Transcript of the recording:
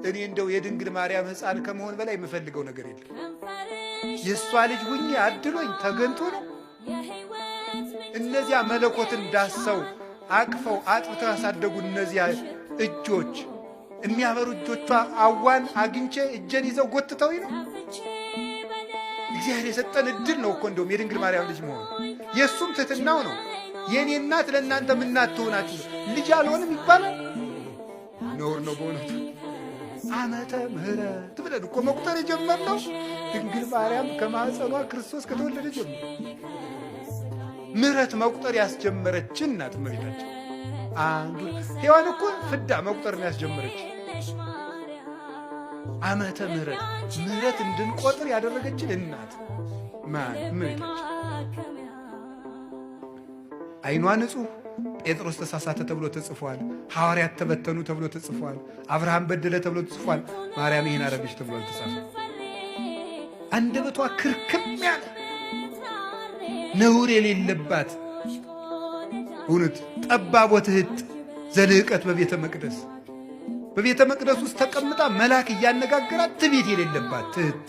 እኔ እንደው የድንግል ማርያም ሕፃን ከመሆን በላይ የምፈልገው ነገር የለም። የእሷ ልጅ ሁኜ አድሎኝ ተገንቶ ነው። እነዚያ መለኮትን ዳሰው አቅፈው አጥብተው ያሳደጉ እነዚያ እጆች፣ የሚያበሩ እጆቿ አዋን አግኝቼ እጄን ይዘው ጎትተውኝ ነው። እግዚአብሔር የሰጠን እድል ነው እኮ እንደውም የድንግል ማርያም ልጅ መሆን። የእሱም ትሕትናው ነው። የእኔ እናት ለእናንተ ምናት ትሆናችሁ ልጅ አልሆንም ይባላል? ነውር ነው በእውነቱ። ዓመተ ምሕረት ብለን እኮ መቁጠር የጀመርነው ድንግል ማርያም ከማኅፀኗ ክርስቶስ ከተወለደ ጀምሮ ምሕረት መቁጠር ያስጀመረችን እናት እመቤታችን። አንዱ ሔዋን እኮ ፍዳ መቁጠርን ያስጀመረች ዓመተ ምሕረት ምሕረት እንድንቆጥር ያደረገችን እናት ማን? እመቤታችን። ዓይኗ ንጹሕ፣ ጴጥሮስ ተሳሳተ ተብሎ ተጽፏል። ሐዋርያት ተበተኑ ተብሎ ተጽፏል። አብርሃም በደለ ተብሎ ተጽፏል። ማርያም ይህን አረገች ተብሎ አልተጻፈም። አንደበቷ ክርክም ያለ ነውር የሌለባት እውነት ጠባቦ ትሕት ዘልዕቀት በቤተ መቅደስ ውስጥ ተቀምጣ መልአክ እያነጋገራት ትዕቢት የሌለባት ትሕት